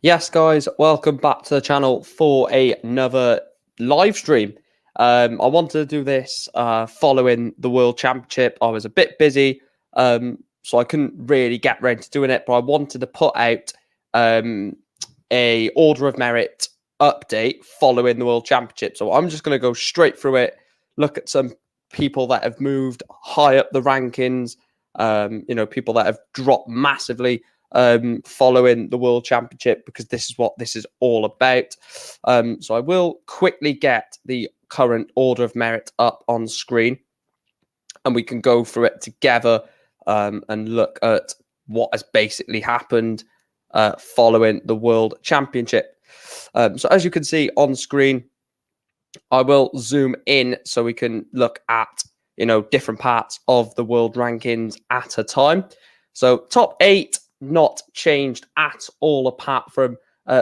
Yes, guys, welcome back to the channel for another live stream. I wanted to do this following the World Championship. I was a bit busy, so I couldn't really get ready to doing it, but I wanted to put out a Order of Merit update following the World Championship. So I'm just going to go straight through it, look at some people that have moved high up the rankings, people that have dropped massively following the World Championship, because this is what this is all about. So I will quickly get the current Order of Merit up on screen, and we can go through it together and look at what has basically happened following the World Championship. So as you can see on screen, I will zoom in so we can look at different parts of the world rankings at a time. So top 8 not changed at all, apart from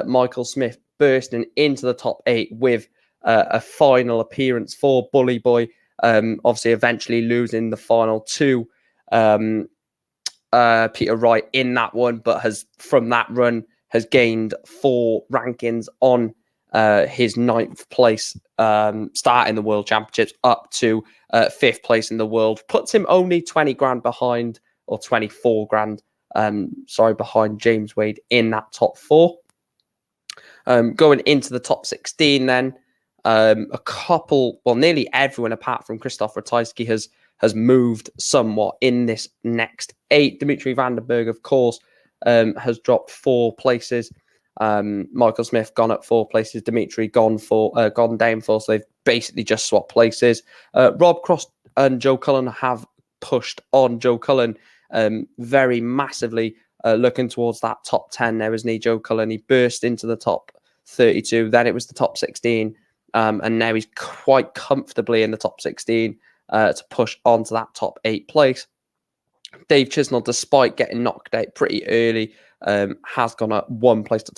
Michael Smith bursting into the top 8 with a final appearance for Bully Boy, obviously eventually losing the final to Peter Wright in that one, but has from that run has gained 4 rankings on his 9th place starting the World Championships up to 5th place in the world. Puts him only 20 grand behind, or 24 grand behind James Wade in that top 4. Going into the top 16 then, nearly everyone apart from Krzysztof Ratajski has moved somewhat in this next 8. Dimitri Vandenberg, of course, has dropped 4 places. Michael Smith gone up 4 places. Dimitri gone down 4. So they've basically just swapped places. Rob Cross and Joe Cullen have pushed on. Joe Cullen very massively looking towards that top 10 there, isn't he? Joe Cullen, he burst into the top 32. Then it was the top 16. And now he's quite comfortably in the top 16 to push on to that top 8 place. Dave Chisnell, despite getting knocked out pretty early, has gone up 1 place to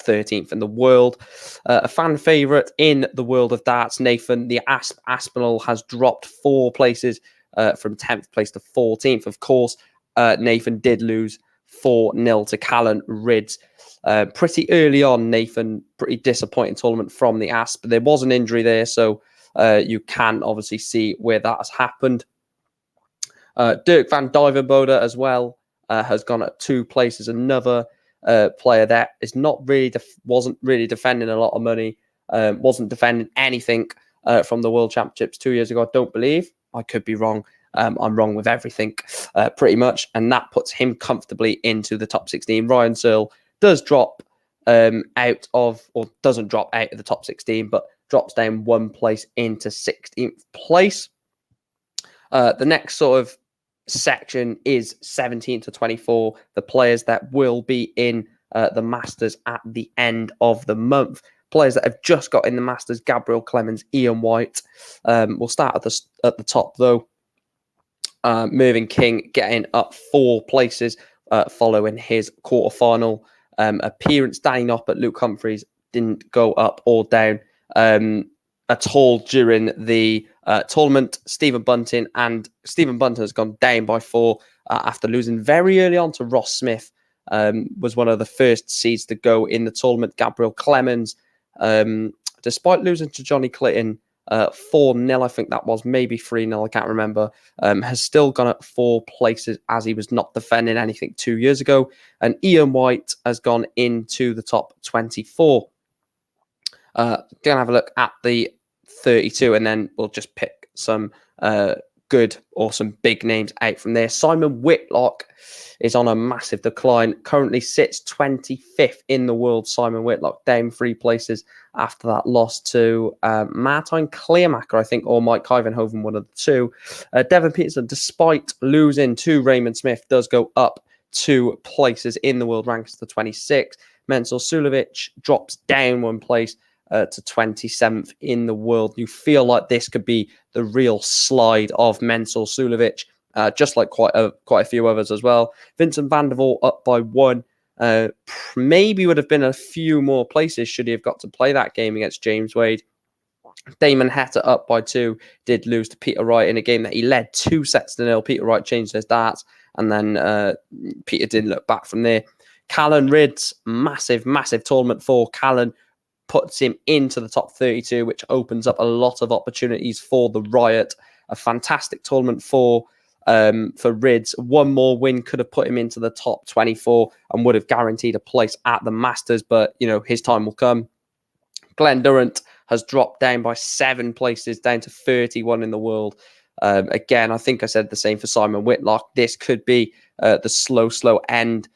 13th in the world. A fan favourite in the world of darts, Nathan the Aspinall, has dropped 4 places from 10th place to 14th. Of course, Nathan did lose 4-0 to Callan Ridds. Pretty early on, Nathan, pretty disappointing tournament from the Asp. There was an injury there, so you can obviously see where that has happened. Dirk van Duijvenbode as well has gone at 2 places. Another player that is wasn't really defending a lot of money, wasn't defending anything from the World Championships 2 years ago, I don't believe. I could be wrong. I'm wrong with everything pretty much, and that puts him comfortably into the top 16. Ryan Searle does drop doesn't drop out of the top 16, but drops down 1 place into 16th place. The next sort of section is 17 to 24, the players that will be in the Masters at the end of the month. Players that have just got in the Masters: Gabriel Clemens, Ian White. We'll start at the top though. Mervyn King getting up 4 places following his quarterfinal appearance. Danny Noppert, Luke Humphreys didn't go up or down at all during the tournament. Stephen Bunting has gone down by 4 after losing very early on to Ross Smith. Was one of the first seeds to go in the tournament. Gabriel Clemens, despite losing to Johnny Clinton 4-0, I think that was, maybe 3-0, I can't remember, has still gone up 4 places as he was not defending anything 2 years ago. And Ian White has gone into the top 24. Gonna have a look at the 32, and then we'll just pick some good or some big names out from there. Simon Whitlock is on a massive decline. Currently sits 25th in the world. Simon Whitlock down 3 places after that loss to Martijn Kleermaker, I think, or Mike Ivanhoven, one of the 2. Devon Peterson, despite losing to Raymond Smith, does go up 2 places in the world ranks to 26. Mensur Suljovic drops down 1 place to 27th in the world. You feel like this could be the real slide of Mensur Suljovic, just like quite a few others as well. Vincent van der Voort up by 1. Maybe would have been a few more places should he have got to play that game against James Wade. Damon Heta up by 2. Did lose to Peter Wright in a game that he led 2-0. Peter Wright changed his darts, and then Peter didn't look back from there. Callan Rids, massive tournament for Callan, puts him into the top 32, which opens up a lot of opportunities for the Riot. A fantastic tournament for Rids. One more win could have put him into the top 24 and would have guaranteed a place at the Masters, but his time will come. Glenn Durrant has dropped down by 7 places, down to 31 in the world. Again, I think I said the same for Simon Whitlock. This could be the slow end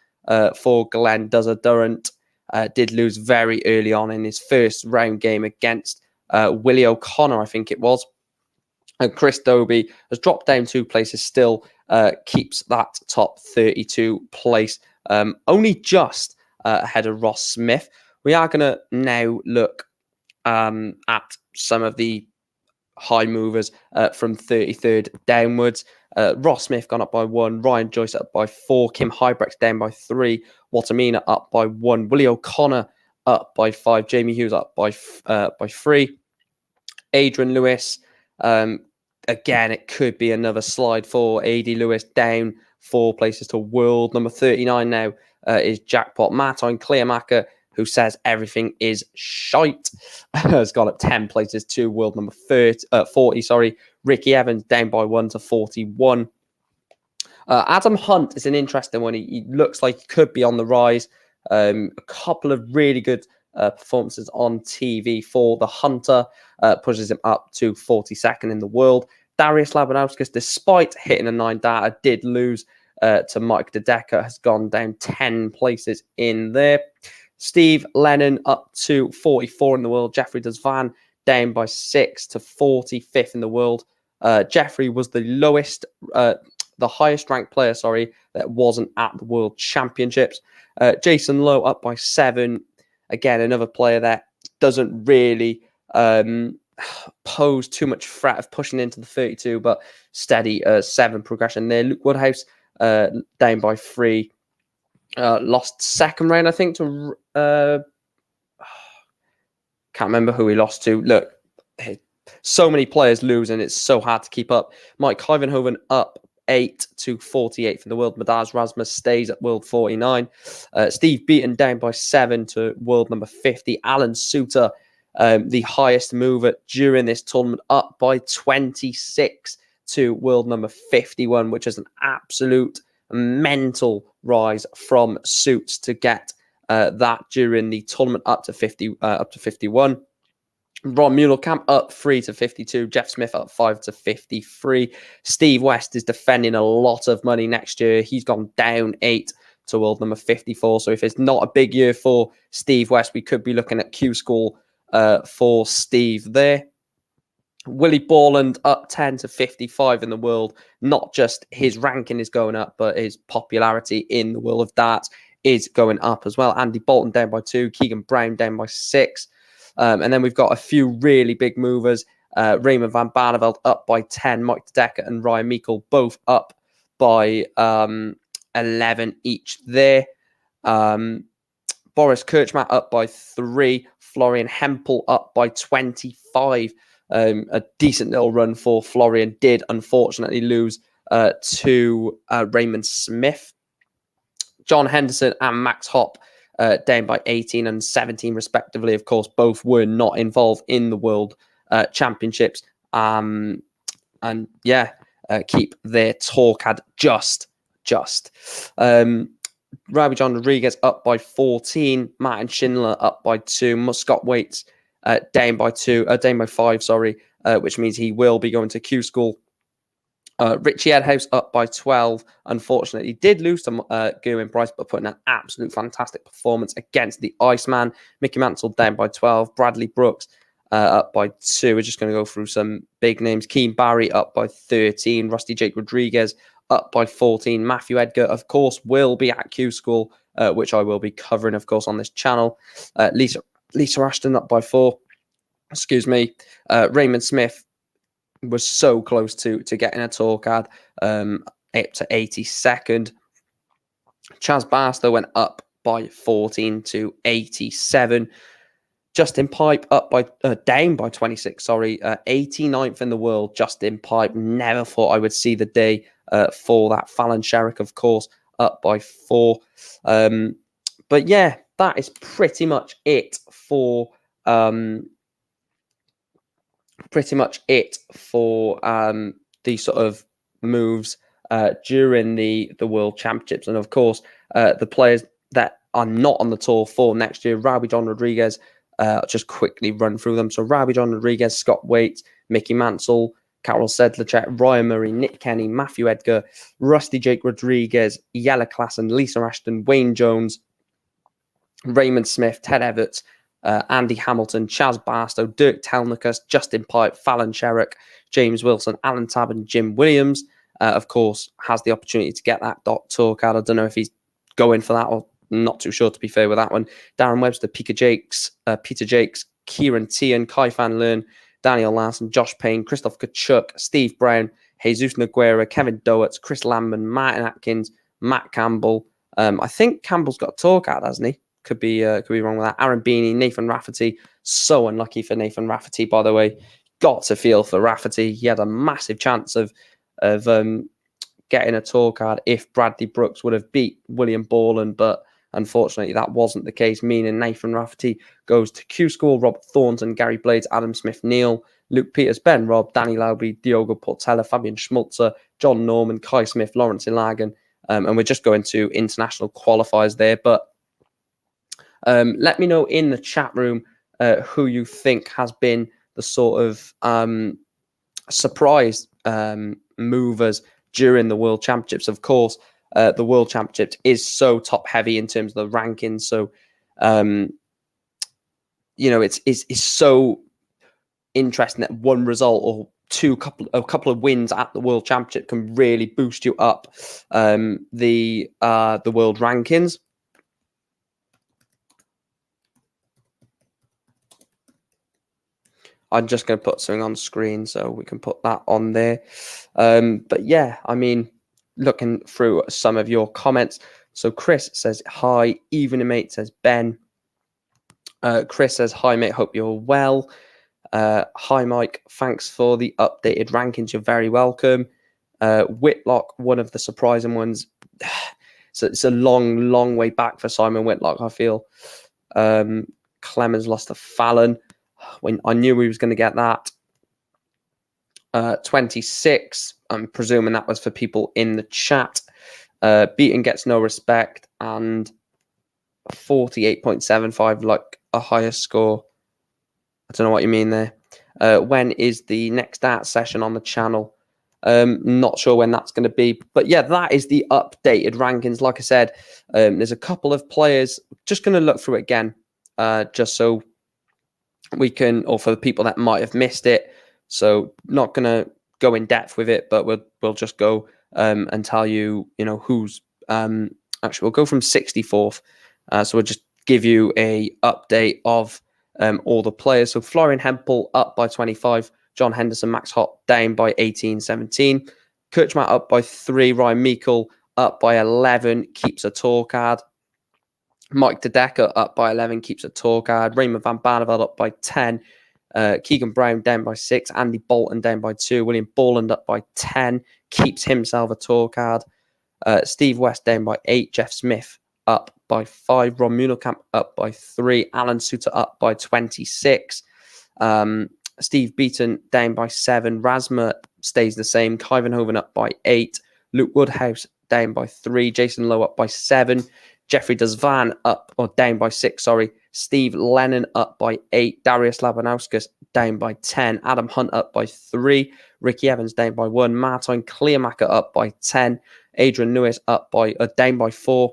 for Glenn Durrant. Did lose very early on in his first round game against Willie O'Connor, I think it was. And Chris Dobie has dropped down 2 places, still keeps that top 32 place, only just ahead of Ross Smith. We are going to now look at some of the high movers from 33rd downwards. Ross Smith gone up by 1, Ryan Joyce up by 4, Kim Hybrex down by 3, Watamina up by 1, Willie O'Connor up by 5, Jamie Hughes up by 3, Adrian Lewis. Again, it could be another slide for AD Lewis, down 4 places to world number 39 now is Jackpot. Martin Clearmacher, who says everything is shite, has gone up 10 places to world number 40. Ricky Evans down by 1 to 41. Adam Hunt is an interesting one. He looks like he could be on the rise. A couple of really good performances on TV for the Hunter, pushes him up to 42nd in the world. Darius Labanauskas, despite hitting a 9 data, did lose to Mike DeDecker, has gone down 10 places in there. Steve Lennon up to 44 in the world. Jeffrey Desvan down by 6 to 45th in the world. Jeffrey was the highest ranked player, that wasn't at the World Championships. Jason Lowe up by 7. Again, another player that doesn't really pose too much threat of pushing into the 32, but steady 7 progression there. Luke Woodhouse down by 3. Lost second round, I think, to can't remember who he lost to. Look, so many players lose, and it's so hard to keep up. Mike Hyvenhoven up 8 to 48 for the world. Madaz Rasmus stays at world 49. Steve Beaton down by 7 to world number 50. Alan Suter, the highest mover during this tournament, up by 26 to world number 51, which is an absolute mental rise from Suits to get that during the tournament up to 51. Ron Muhlenkamp up 3 to 52. Jeff Smith up 5 to 53. Steve West is defending a lot of money next year. He's gone down 8 to world number 54. So if it's not a big year for Steve West, we could be looking at Q School for Steve there. Willie Borland up 10 to 55 in the world. Not just his ranking is going up, but his popularity in the world of darts is going up as well. Andy Bolton down by 2. Keegan Brown down by 6. And then we've got a few really big movers. Raymond van Barneveld up by 10. Mike DeDecker and Ryan Meikle both up by 11 each there. Boris Kirchmatt up by 3. Florian Hempel up by 25. A decent little run for Florian. Did unfortunately lose to Raymond Smith. John Henderson and Max Hopp down by 18 and 17 respectively. Of course, both were not involved in the World Championships. And yeah, keep their talk at just. Robbie John Rodriguez up by 14. Martin Schindler up by 2. Scott Waits down by 5, which means he will be going to Q School. Richie Edhouse up by 12. Unfortunately, did lose to Gerwin Price, but putting an absolute fantastic performance against the Iceman. Mickey Mansell down by 12. Bradley Brooks up by 2. We're just going to go through some big names. Keen Barry up by 13. Rusty Jake Rodriguez up by 14. Matthew Edgar, of course, will be at Q School, which I will be covering, of course, on this channel. Lisa Ashton up by 4. Excuse me. Raymond Smith was so close to getting a talk ad, up to 82nd. Chaz Barstow went up by 14 to 87. Justin Pipe down by 26. 89th in the world. Justin Pipe, never thought I would see the day for that. Fallon Sherrick, of course, up by 4. But yeah, that is pretty much it for the sort of moves during the World Championships. And of course, the players that are not on the tour for next year, Robbie John Rodriguez, I'll just quickly run through them. So Robbie John Rodriguez, Scott Waite, Mickey Mansell, Carol Sedlacek, Ryan Murray, Nick Kenny, Matthew Edgar, Rusty Jake Rodriguez, Yella Klassen, Lisa Ashton, Wayne Jones, Raymond Smith, Ted Everts, Andy Hamilton, Chaz Barstow, Dirk Telnikus, Justin Pipe, Fallon Sherrick, James Wilson, Alan Tabb, and Jim Williams. Of course, has the opportunity to get that tour card. I don't know if he's going for that or not too sure, to be fair with that one. Darren Webster, Peter Jakes, Kieran Tian, Kai Fan Learn, Daniel Larson, Josh Payne, Christoph Kachuk, Steve Brown, Jesus Noguera, Kevin Doertz, Chris Lambman, Martin Atkins, Matt Campbell. I think Campbell's got a tour card, hasn't he? Could be wrong with that. Aaron Beanie, Nathan Rafferty. So unlucky for Nathan Rafferty, by the way. Got to feel for Rafferty. He had a massive chance of getting a tour card if Bradley Brooks would have beat William Borland, but unfortunately that wasn't the case, meaning Nathan Rafferty goes to Q School, Robert Thornton, Gary Blades, Adam Smith, Neil, Luke Peters, Ben Robb, Danny Lowby, Diogo Portela, Fabian Schmulzer, John Norman, Kai Smith, Lawrence Ilagan, and we're just going to international qualifiers there. But let me know in the chat room who you think has been the sort of surprise movers during the World Championships. Of course, the World Championships is so top heavy in terms of the rankings. So, it's so interesting that one result or a couple of wins at the World Championship can really boost you up the world rankings. I'm just going to put something on screen so we can put that on there. But yeah, I mean, looking through some of your comments. So Chris says, hi. Even mate says, Ben. Chris says, hi, mate. Hope you're well. Hi, Mike. Thanks for the updated rankings. You're very welcome. Whitlock, one of the surprising ones. So it's a long, long way back for Simon Whitlock, I feel. Clemens lost to Fallon. When I knew he was going to get that. 26. I'm presuming that was for people in the chat. Beaton gets no respect, and 48.75, like a higher score. I don't know what you mean there. When is the next DARTS session on the channel? Not sure when that's going to be. But yeah, that is the updated rankings. Like I said, there's a couple of players. Just going to look through it again, just so we can, or for the people that might have missed it. So not going to go in depth with it, but we'll just go and tell you, who's actually, we'll go from 64th. So we'll just give you a update of all the players. So Florian Hempel up by 25, John Henderson, Max Hott down by 18-17, Kirchmatt up by 3, Ryan Meikle up by 11, keeps a tour card. Mike De Decker up by 11, keeps a tour card. Raymond Van Barneveld up by 10. Keegan Brown down by 6. Andy Bolton down by 2. William Borland up by 10, keeps himself a tour card. Steve West down by 8. Jeff Smith up by 5. Ron Munelkamp up by 3. Alan Suter up by 26. Steve Beaton down by 7. Rasma stays the same. Kyvenhoven up by 8. Luke Woodhouse down by 3. Jason Lowe up by 7. Jeffrey Desvan up or down by 6, sorry. Steve Lennon up by 8. Darius Labanauskas down by 10. Adam Hunt up by 3. Ricky Evans down by 1. Martin Clearmacher up by 10. Adrian Lewis up by down by 4.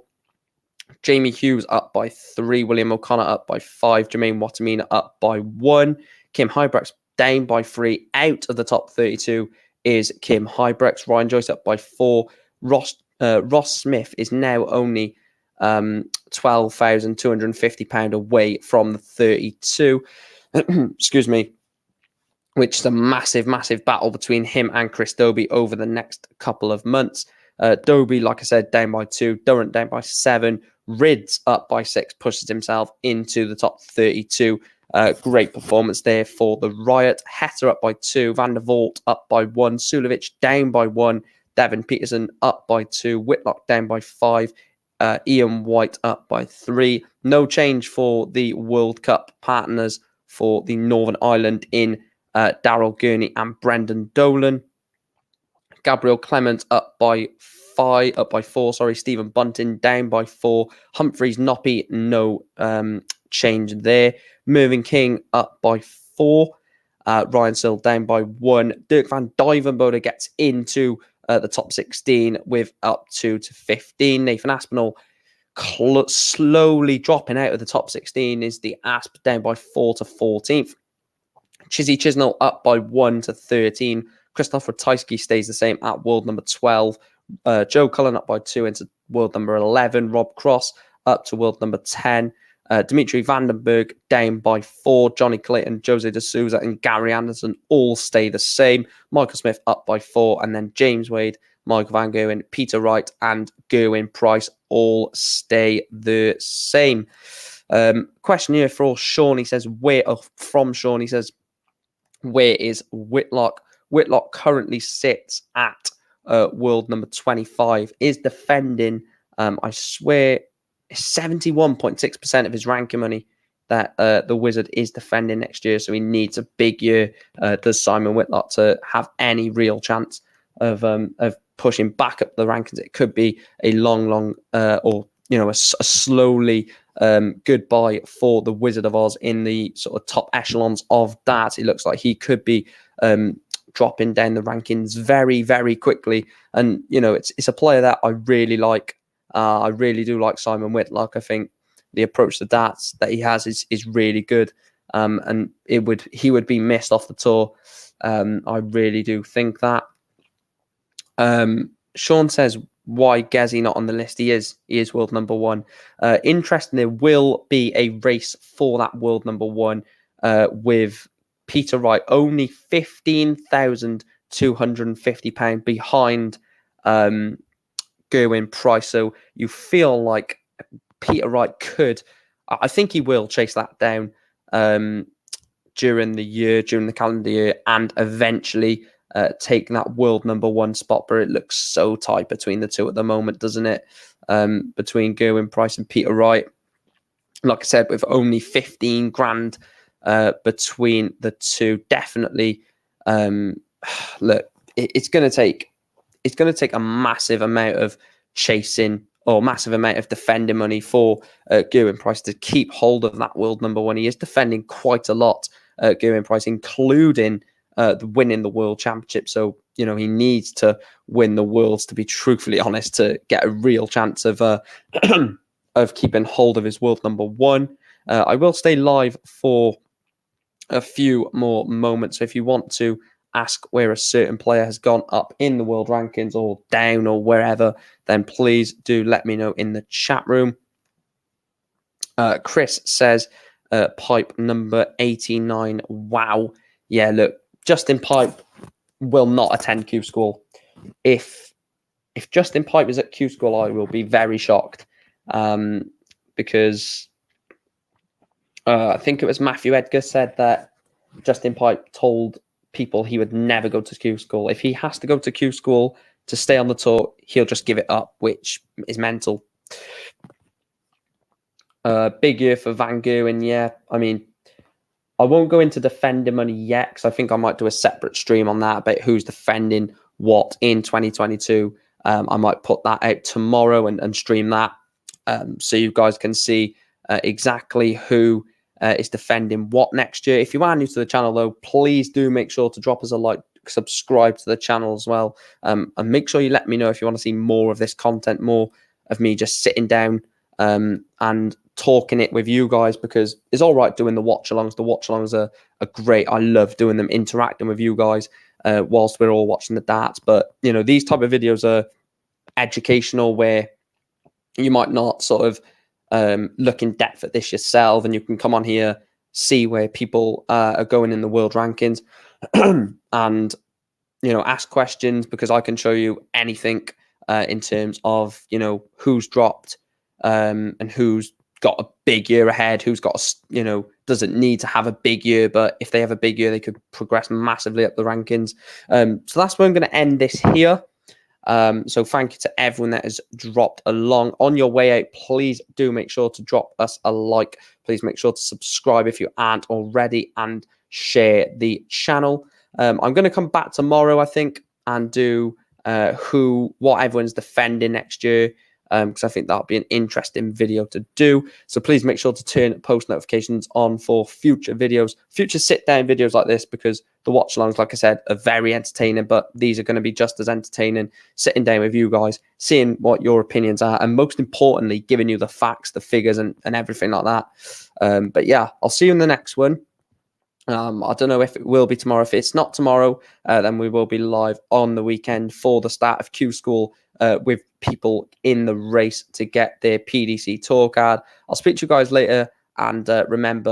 Jamie Hughes up by 3. William O'Connor up by 5. Jermaine Watamina up by 1. Kim Hybrex down by 3. Out of the top 32 is Kim Hybrex. Ryan Joyce up by 4. Ross Smith is now only £12,250 away from the 32. Excuse me. Which is a massive, massive battle between him and Chris Dobie over the next couple of months. Dobie, like I said, down by 2. Durrant down by 7. Rids up by 6, pushes himself into the top 32. Great performance there for the Riot. Hetter up by 2. Van der Vault up by 1. Sulovic down by 1. Devin Peterson up by 2. Whitlock down by 5. Ian White up by 3. No change for the World Cup partners for the Northern Ireland in Daryl Gurney and Brendan Dolan. Gabriel Clement up by 4. Sorry, Stephen Bunting down by 4. Humphreys Noppy, no change there. Mervyn King up by 4. Ryan Sill down by 1. Dirk van Duijvenbode gets into the top 16 with up to 15. Nathan Aspinall slowly dropping out of the top 16 is the Asp down by 4 to 14th. Chizzy Chisnell up by 1 to 13. Christopher Tysky stays the same at world number 12. Joe Cullen up by 2 into world number 11. Rob Cross up to world number 10. Dimitri Vandenberg down by 4. Johnny Clayton, Jose de Souza, and Gary Anderson all stay the same. Michael Smith up by 4. And then James Wade, Michael Van Gerwen, Peter Wright, and Gerwin Price all stay the same. Question here for Sean. He says, where is Whitlock? Whitlock currently sits at world number 25, is defending, I swear, 71.6% of his ranking money that the Wizard is defending next year. So he needs a big year, does Simon Whitlock, to have any real chance of pushing back up the rankings. It could be a long, or a slowly goodbye for the Wizard of Oz in the sort of top echelons of DARTS. It looks like he could be dropping down the rankings very, very quickly. And, it's a player that I really like. I really do like Simon Whitlock. I think the approach to DARTS that he has is really good. And he would be missed off the tour. I really do think that. Sean says, why Gezi not on the list? He is world number 1. Interesting, there will be a race for that world number 1 with Peter Wright only £15,250 behind Gerwin Price. So you feel like Peter Wright I think he will chase that down during the calendar year, and eventually take that world number 1 spot. But it looks so tight between the two at the moment, doesn't it? Between Gerwin Price and Peter Wright. Like I said, with only 15 grand between the two, definitely. Look, it's going to take a massive amount of chasing or massive amount of defending money for Gerwin Price to keep hold of that world number 1. He is defending quite a lot, Gerwin Price, including winning the World Championship. So, he needs to win the Worlds, to be truthfully honest, to get a real chance of of keeping hold of his world number 1. I will stay live for a few more moments. So if you want to ask where a certain player has gone up in the world rankings or down or wherever, then please do let me know in the chat room. Chris says, pipe number 89. Wow. Yeah, look, Justin Pipe will not attend Q School. If Justin Pipe is at Q School, I will be very shocked, because I think it was Matthew Edgar said that Justin Pipe told people he would never go to Q School. If he has to go to Q School to stay on the tour, he'll just give it up, which is mental. Big year for Van Gerwen, yeah. I mean, I won't go into defending money yet, because I think I might do a separate stream on that about who's defending what in 2022. I might put that out tomorrow and stream that, so you guys can see exactly who is defending what next year. If you are new to the channel, though, please do make sure to drop us a like, subscribe to the channel as well, and make sure you let me know if you want to see more of this content, more of me just sitting down and talking it with you guys, because it's all right doing the watch-alongs. The watch-alongs are great. I love doing them, interacting with you guys whilst we're all watching the darts. But, these type of videos are educational, where you might not sort of look in depth at this yourself, and you can come on here, see where people are going in the world rankings, and ask questions, because I can show you anything in terms of who's dropped and who's got a big year ahead, who's got doesn't need to have a big year, but if they have a big year, they could progress massively up the rankings. So that's where I'm going to end this here. So thank you to everyone that has dropped along. On your way out, please do make sure to drop us a like. Please make sure to subscribe if you aren't already, and share the channel. I'm going to come back tomorrow, I think, and do what everyone's defending next year, because I think that'll be an interesting video to do. So please make sure to turn post notifications on for future videos, future sit down videos like this, because the watch alongs, like I said, are very entertaining, but these are going to be just as entertaining, sitting down with you guys, seeing what your opinions are, and most importantly, giving you the facts, the figures, and everything like that. But yeah, I'll see you in the next one. I don't know if it will be tomorrow. If it's not tomorrow, then we will be live on the weekend for the start of Q School, with people in the race to get their PDC tour card. I'll speak to you guys later, and remember,